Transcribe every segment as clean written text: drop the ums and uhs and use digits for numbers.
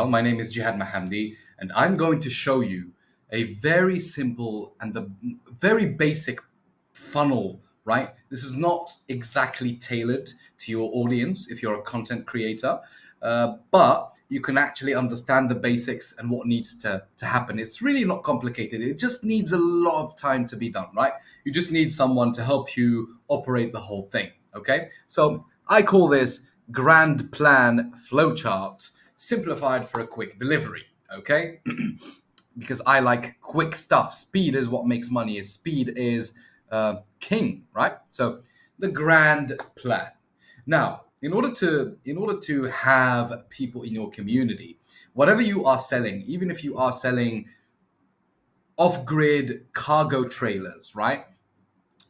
well. My name is Jihad Mahamdi, and I'm going to show you a very simple and the very basic funnel, right? This is not exactly tailored to your audience if you're a content creator, but you can actually understand the basics and what needs to happen. It's really not complicated. It just needs a lot of time to be done, right? You just need someone to help you operate the whole thing, okay? So I call this grand plan flowchart simplified for a quick delivery, okay? Because I like quick stuff. Speed is what makes money. Speed is king, right? So the grand plan. Now, in order to have people in your community, whatever you are selling, even if you are selling off-grid cargo trailers, right?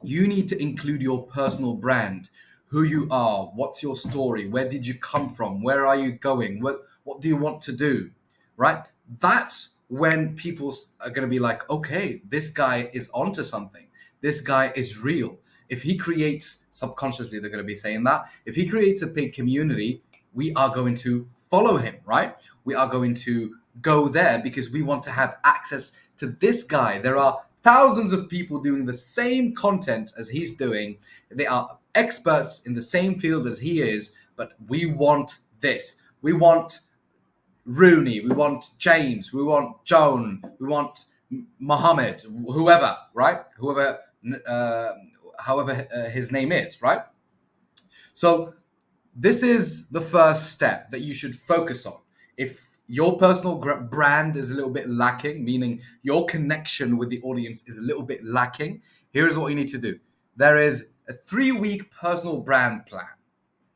You need to include your personal brand, who you are, what's your story, where did you come from, where are you going, what do you want to do, right? That's when people are going to be like, okay, this guy is onto something. This guy is real. If he creates, subconsciously they're going to be saying that, if he creates a big community, we are going to follow him, right? We are going to go there because we want to have access to this guy. There are thousands of people doing the same content as he's doing. They are experts in the same field as he is, but we want this. We want Rooney, we want James, we want Joan, we want Mohammed, whoever, right? However his name is, right? So this is the first step that you should focus on. If your personal brand is a little bit lacking, meaning your connection with the audience is a little bit lacking, here is what you need to do. There is a 3-week personal brand plan.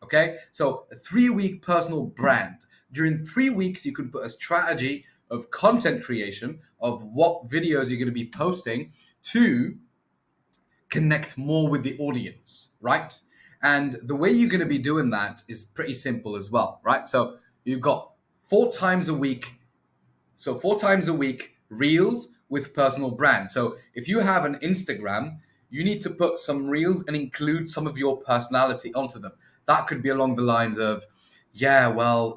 Okay, so a 3-week personal brand. During 3 weeks, you can put a strategy of content creation, of what videos you're going to be posting to connect more with the audience, right? And the way you're going to be doing that is pretty simple as well, right? So you've got 4 times a week. So 4 times a week, reels with personal brand. So if you have an Instagram, you need to put some reels and include some of your personality onto them. That could be along the lines of, yeah, well,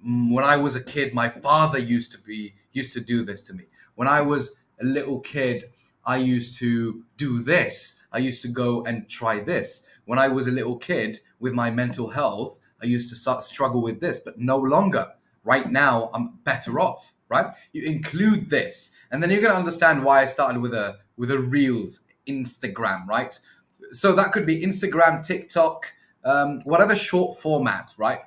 when I was a kid, my father used to do this to me. When I was a little kid, I used to do this. I used to go and try this. When I was a little kid with my mental health, I used to struggle with this, but no longer. Right now, I'm better off, right? You include this, and then you're going to understand why I started with a Reels Instagram, right? So that could be Instagram, TikTok, whatever short format, right?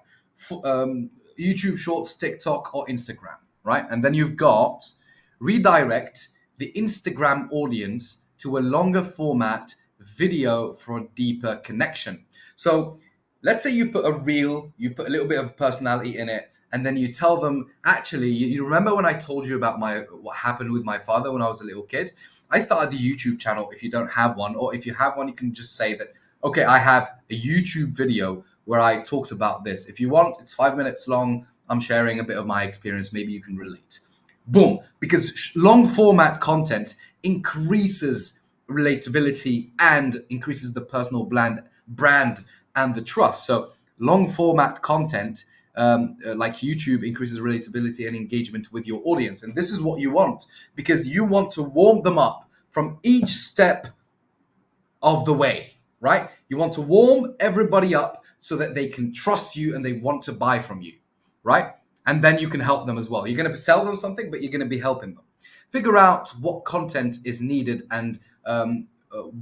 YouTube Shorts, TikTok, or Instagram, right? And then you've got redirect the Instagram audience to a longer format video for a deeper connection. So let's say you put a reel, you put a little bit of personality in it, and then you tell them, actually, you remember when I told you about what happened with my father when I was a little kid? I started the YouTube channel. If you don't have one, or if you have one, you can just say that, okay, I have a YouTube video where I talked about this. If you want, it's 5 minutes long. I'm sharing a bit of my experience. Maybe you can relate. Boom. Because long format content increases relatability and increases the personal brand and the trust. So long format content like YouTube increases relatability and engagement with your audience. And this is what you want, because you want to warm them up from each step of the way, right? You want to warm everybody up so that they can trust you and they want to buy from you, right? And then you can help them as well. You're going to sell them something, but you're going to be helping them. Figure out what content is needed and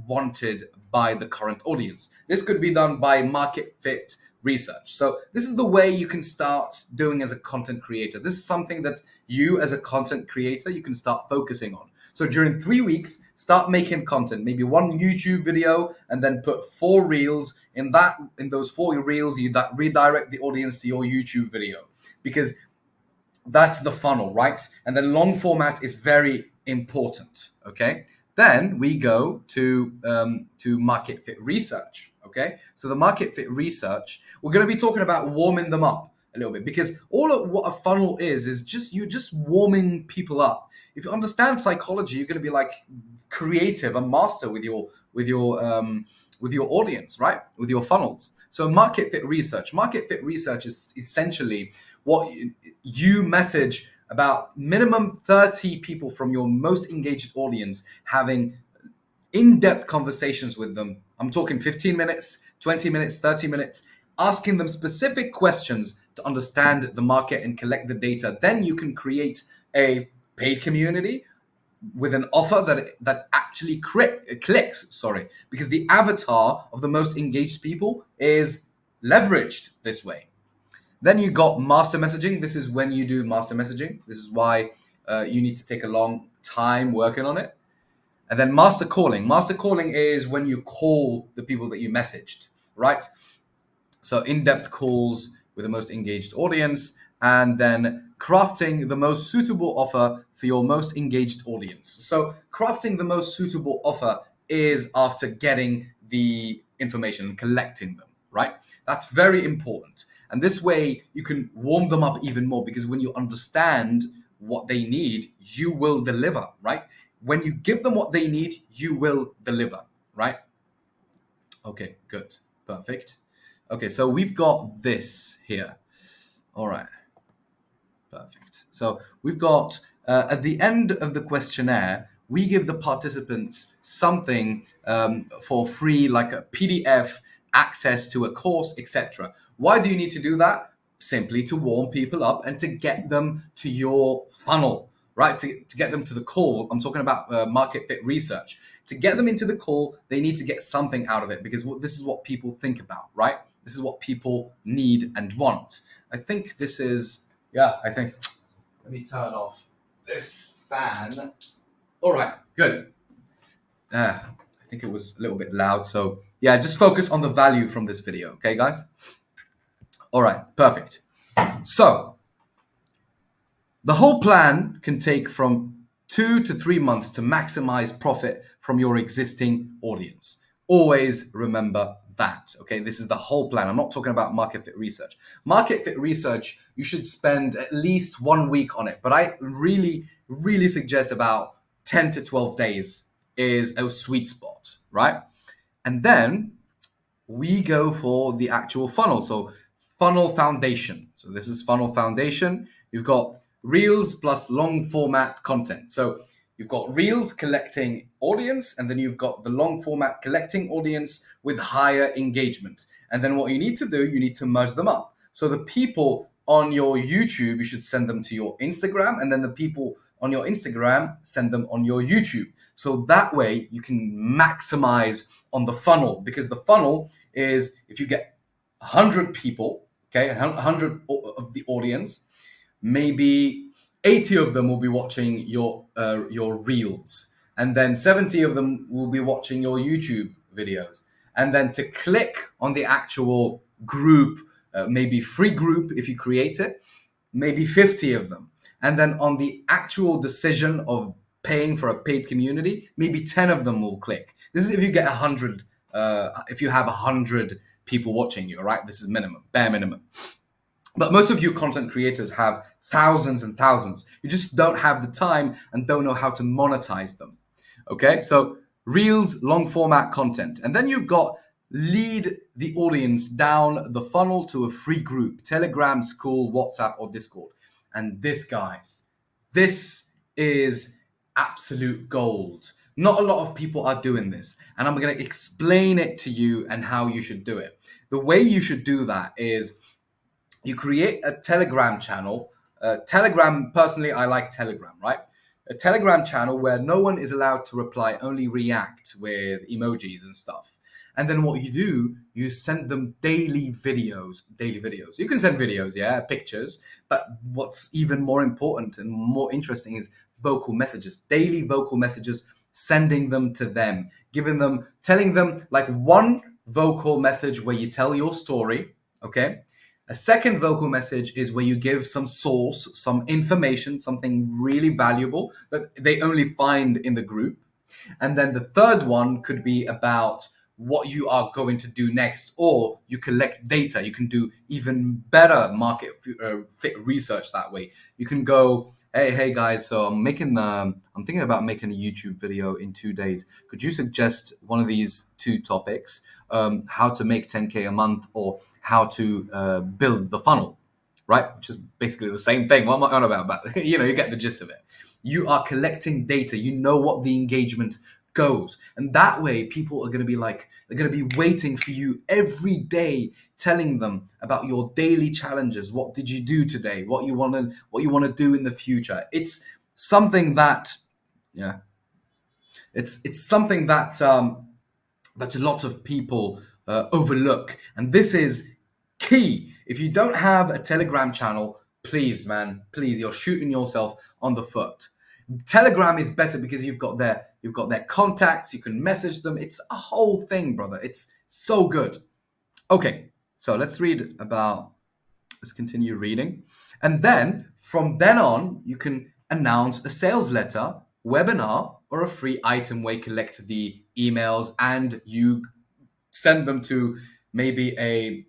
wanted by the current audience. This could be done by market fit research. So this is the way you can start doing as a content creator. This is something that you as a content creator, you can start focusing on. So during 3 weeks, start making content, maybe 1 YouTube video, and then put 4 reels. In those 4 reels, you redirect the audience to your YouTube video, because that's the funnel, right? And then long format is very important, okay? Then we go to market fit research, okay? So the market fit research, we're going to be talking about warming them up a little bit, because all of what a funnel is just warming people up. If you understand psychology, you're going to be like creative, a master with your with your audience, right? With your funnels. So market fit research. Market fit research is essentially what you message about minimum 30 people from your most engaged audience, having in-depth conversations with them. I'm talking 15 minutes, 20 minutes, 30 minutes, asking them specific questions to understand the market and collect the data. Then you can create a paid community with an offer that actually clicks, sorry, because the avatar of the most engaged people is leveraged this way. Then you got master messaging. This is when you do master messaging. This is why you need to take a long time working on it. And then master calling. Master calling is when you call the people that you messaged, right? So in-depth calls with the most engaged audience, and then crafting the most suitable offer for your most engaged audience. So crafting the most suitable offer is after getting the information and collecting them, right? That's very important. And this way you can warm them up even more, because when you understand what they need, you will deliver, right? When you give them what they need, you will deliver, right? Okay, good. Perfect. Okay, so we've got this here. All right. Perfect. So we've got, at the end of the questionnaire, we give the participants something for free, like a PDF, access to a course, etc. Why do you need to do that? Simply to warm people up and to get them to your funnel, right? To get them to the call. I'm talking about market fit research. To get them into the call, they need to get something out of it, because this is what people think about, right? This is what people need and want. I think this is, yeah, I think, let me turn off this fan. All right, good. I think it was a little bit loud. So yeah, just focus on the value from this video. Okay, guys? All right, perfect. So the whole plan can take from 2 to 3 months to maximize profit from your existing audience. Always remember that. Okay, this is the whole plan. I'm not talking about market fit research. Market fit research, you should spend at least 1 week on it, but I really suggest about 10 to 12 days is a sweet spot, right? And then we go for the actual funnel. So funnel foundation. So this is funnel foundation. You've got reels plus long format content. So you've got reels collecting audience, and then you've got the long format collecting audience with higher engagement. And then what you need to do, you need to merge them up. So the people on your YouTube, you should send them to your Instagram, and then the people on your Instagram, send them on your YouTube. So that way you can maximize on the funnel, because the funnel is, if you get 100 people, okay, 100 of the audience, maybe 80 of them will be watching your reels, and then 70 of them will be watching your YouTube videos. And then to click on the actual group, maybe free group if you create it, maybe 50 of them. And then on the actual decision of paying for a paid community, maybe 10 of them will click. This is if you get 100, if you have 100 people watching you, right? This is minimum, bare minimum. But most of you content creators have thousands and thousands. You just don't have the time and don't know how to monetize them. Okay, so reels, long format content. And then you've got lead the audience down the funnel to a free group, Telegram, School, WhatsApp, or Discord. And this, guys, this is absolute gold. Not a lot of people are doing this, and I'm going to explain it to you and how you should do it. The way you should do that is you create a Telegram channel. Telegram, personally, I like Telegram, right? A Telegram channel where no one is allowed to reply, only react with emojis and stuff. And then what you do, you send them daily videos. You can send videos, yeah, pictures, but what's even more important and more interesting is vocal messages, daily vocal messages, sending them to them, telling them like one vocal message where you tell your story, okay? A second vocal message is where you give some source, some information, something really valuable that they only find in the group. And then the third one could be about what you are going to do next, or you collect data. You can do even better market fit research that way. You can go, hey guys, so I'm thinking about making a YouTube video in 2 days. Could you suggest one of these two topics? How to make 10K a month, or how to build the funnel, right? Which is basically the same thing. What am I on about? But you get the gist of it. You are collecting data. You know what the engagement goes, and that way people are going to be like, they're going to be waiting for you every day, telling them about your daily challenges. What did you do today? What you want to do in the future. It's something that, yeah, it's something that that a lot of people overlook, and this is key. If you don't have a Telegram channel, please, man, please, you're shooting yourself on the foot. Telegram is better because you've got their contacts. You can message them. It's a whole thing, brother. It's so good. Okay, so let's continue reading. And then from then on, you can announce a sales letter, webinar, or a free item where you collect the emails and you send them to maybe a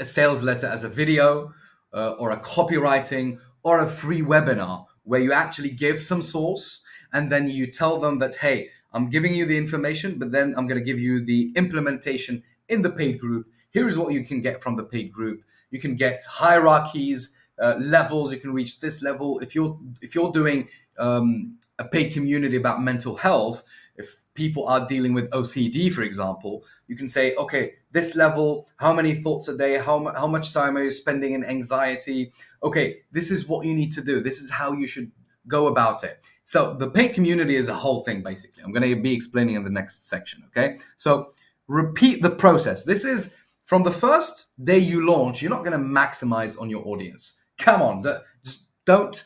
sales letter as a video, or a copywriting, or a free webinar where you actually give some source, and then you tell them that, hey, I'm giving you the information, but then I'm going to give you the implementation in the paid group. Here is what you can get from the paid group. You can get hierarchies, levels. You can reach this level if you're doing a paid community about mental health. If people are dealing with OCD, for example, you can say, okay, this level, how many thoughts a day, how much time are you spending in anxiety? Okay, this is what you need to do. This is how you should go about it. So the paid community is a whole thing, basically. I'm going to be explaining in the next section, okay? So repeat the process. This is from the first day you launch. You're not going to maximize on your audience. Come on, just don't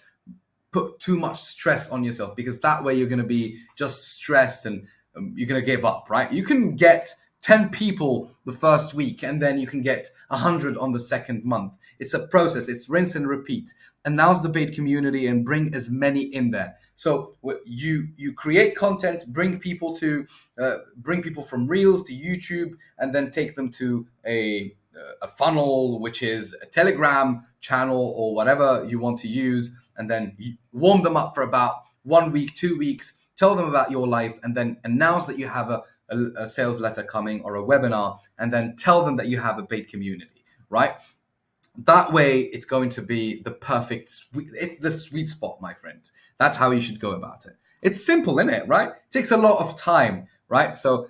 put too much stress on yourself, because that way you're going to be just stressed, and you're going to give up, right? You can get 10 people the first week, and then you can get 100 on the second month. It's a process. It's rinse and repeat. Announce the paid community and bring as many in there. So you create content, bring people from Reels to YouTube, and then take them to a funnel, which is a Telegram channel or whatever you want to use, and then you warm them up for about 1 week, 2 weeks, tell them about your life, and then announce that you have a sales letter coming or a webinar, and then tell them that you have a paid community, right? That way, it's going to be it's the sweet spot, my friend. That's how you should go about it. It's simple, isn't it, right? It takes a lot of time, right? So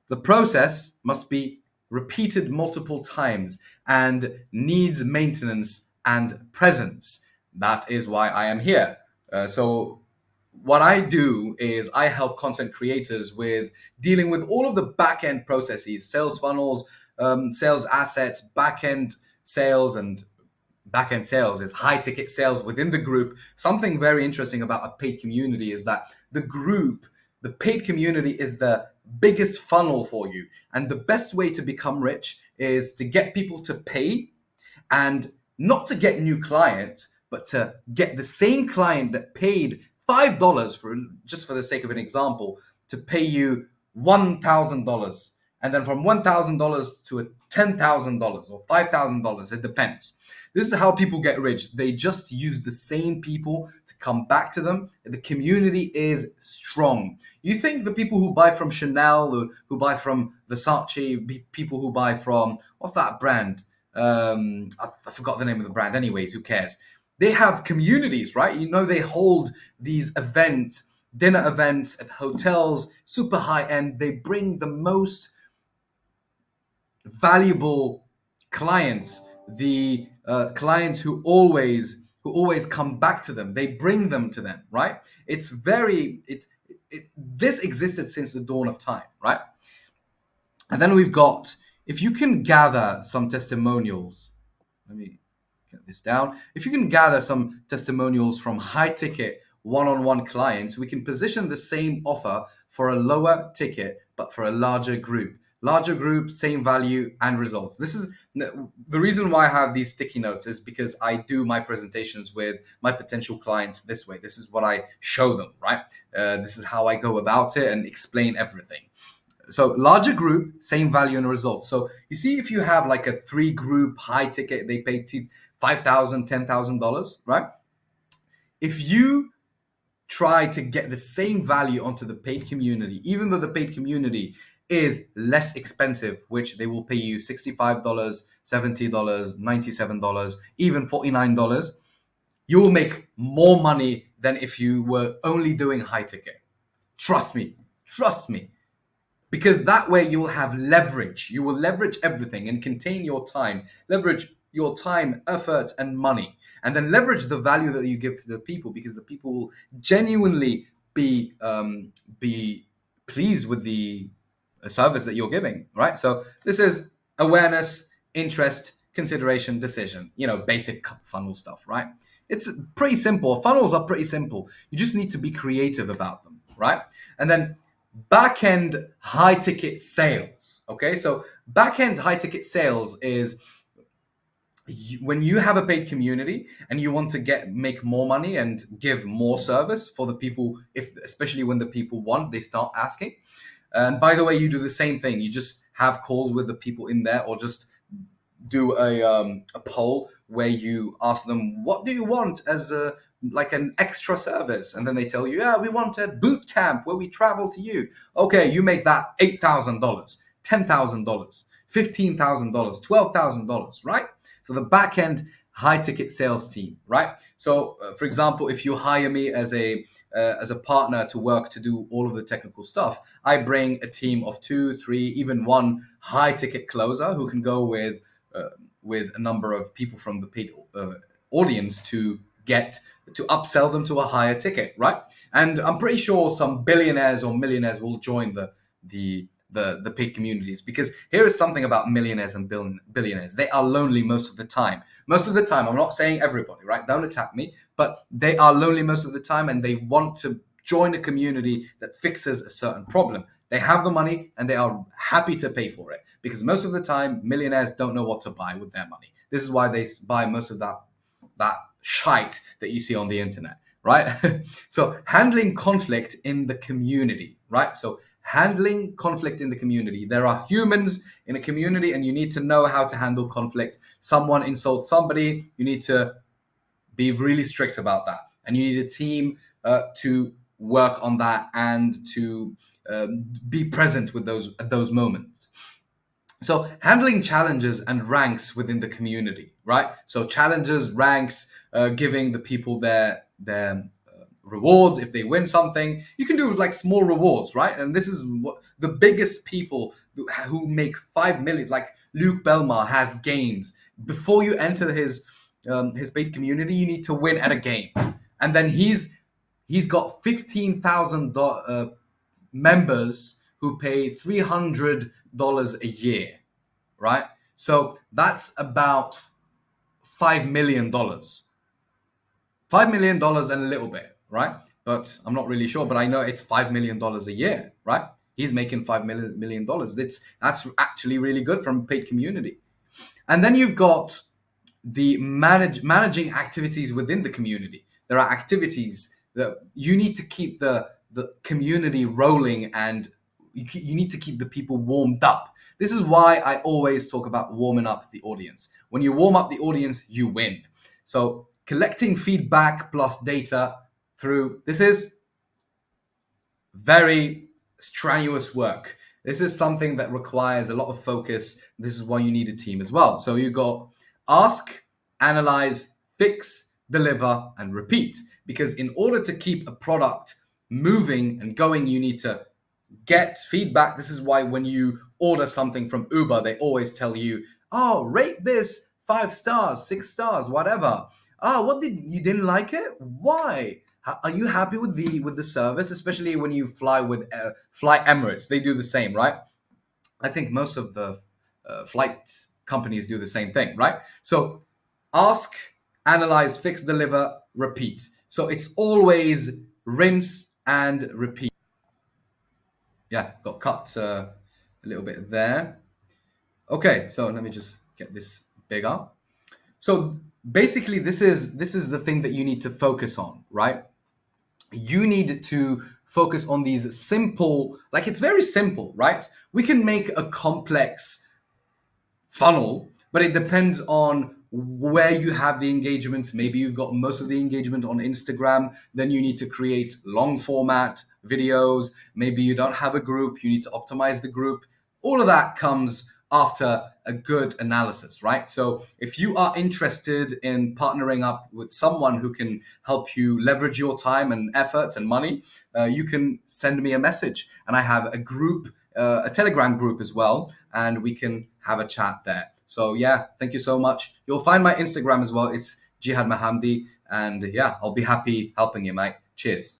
the process must be repeated multiple times and needs maintenance and presence. That is why I am here. So what I do is I help content creators with dealing with all of the back-end processes, sales funnels, sales assets, back-end sales, and back-end sales is high-ticket sales within the group. Something very interesting about a paid community is that the paid community is the biggest funnel for you. And the best way to become rich is to get people to pay, and not to get new clients, but to get the same client that paid $5, for just for the sake of an example, to pay you $1,000, and then from $1,000 to $10,000 or $5,000. It depends. This is how people get rich. They just use the same people to come back to them. The community is strong. You think the people who buy from Chanel, or who buy from Versace, people who buy from, what's that brand? I forgot the name of the brand. Anyways, who cares? They have communities, right? They hold these events, dinner events at hotels, super high end. They bring the most valuable clients, the clients who always come back to them. They bring them to them, right? This existed since the dawn of time, right? And then we've got, if you can gather some testimonials, let me get this down. If you can gather some testimonials from high ticket one-on-one clients, we can position the same offer for a lower ticket, but for a larger group. Larger group, same value and results. This is the reason why I have these sticky notes, is because I do my presentations with my potential clients this way. This is what I show them, right? This is how I go about it and explain everything. So larger group, same value and results. So you see, if you have like a 3 group high ticket, they pay $5,000, $10,000, right? If you try to get the same value onto the paid community, even though the paid community is less expensive, which they will pay you $65, $70, $97, even $49, you will make more money than if you were only doing high ticket. Trust me, trust me. Because that way you will have leverage. You will leverage everything and contain your time, leverage your time, effort, and money, and then leverage the value that you give to the people, because the people will genuinely be pleased with the service that you're giving, right? So this is awareness, interest, consideration, decision. Basic funnel stuff, right? It's pretty simple. Funnels are pretty simple. You just need to be creative about them, right? And then back end high ticket sales. Okay, so back end high ticket sales is when you have a paid community and you want to make more money and give more service for the people, if especially when the people want, they start asking. And by the way, you do the same thing. You just have calls with the people in there, or just do a poll where you ask them, what do you want as like an extra service? And then they tell you, yeah, we want a boot camp where we travel to you. Okay, you make that $8,000, $10,000, $15,000, $12,000, right? So the back end high ticket sales team, right? So for example, if you hire me as a partner to work to do all of the technical stuff, I bring a team of 2, 3, even one high ticket closer who can go with a number of people from the paid audience to upsell them to a higher ticket, right? And I'm pretty sure some billionaires or millionaires will join the paid communities, because here is something about millionaires and billionaires. They are lonely most of the time. Most of the time, I'm not saying everybody, right? Don't attack me, but they are lonely most of the time, and they want to join a community that fixes a certain problem. They have the money and they are happy to pay for it, because most of the time millionaires don't know what to buy with their money. This is why they buy most of that shite that you see on the internet, right? So handling conflict in the community, right? So handling conflict in the community. There are humans in a community, and you need to know how to handle conflict. Someone insults somebody, you need to be really strict about that, and you need a team to work on that and to be present with those moments. So handling challenges and ranks within the community, right? So challenges, ranks, giving the people their rewards if they win something. You can do like small rewards, right? And this is what the biggest people who make 5 million, like Luke Belmar, has games. Before you enter his paid community, you need to win at a game, and then he's got 15,000 members who pay $300 a year, right? So that's about $5 million. $5 million and a little bit, right? But I'm not really sure, but I know it's $5 million a year, right? He's making $5 million. That's actually really good from paid community. And then you've got the managing activities within the community. There are activities that you need to keep the community rolling, and you need to keep the people warmed up. This is why I always talk about warming up the audience. When you warm up the audience, you win. So collecting feedback plus data through this is very strenuous work. This is something that requires a lot of focus. This is why you need a team as well. So you got ask, analyze, fix, deliver, and repeat. Because in order to keep a product moving and going, you need to get feedback. This is why when you order something from Uber, they always tell you, oh, rate this 5 stars, 6 stars, whatever. Oh, you didn't like it? Why? Are you happy with the service, especially when you fly with Fly Emirates? They do the same, right? I think most of the flight companies do the same thing, right? So ask, analyze, fix, deliver, repeat. So it's always rinse and repeat. Yeah, got cut a little bit there. Okay, so let me just get this bigger. So basically, this is the thing that you need to focus on, right? You need to focus on these simple, like it's very simple, right? We can make a complex funnel, but it depends on where you have the engagements. Maybe you've got most of the engagement on Instagram, then you need to create long format videos. Maybe you don't have a group, you need to optimize the group. All of that comes after a good analysis, right? So if you are interested in partnering up with someone who can help you leverage your time and effort and money, you can send me a message. And I have a group, a Telegram group as well, and we can have a chat there. So yeah, thank you so much. You'll find my Instagram as well. It's Jihad Mahamdi, and yeah, I'll be happy helping you, mate. Cheers.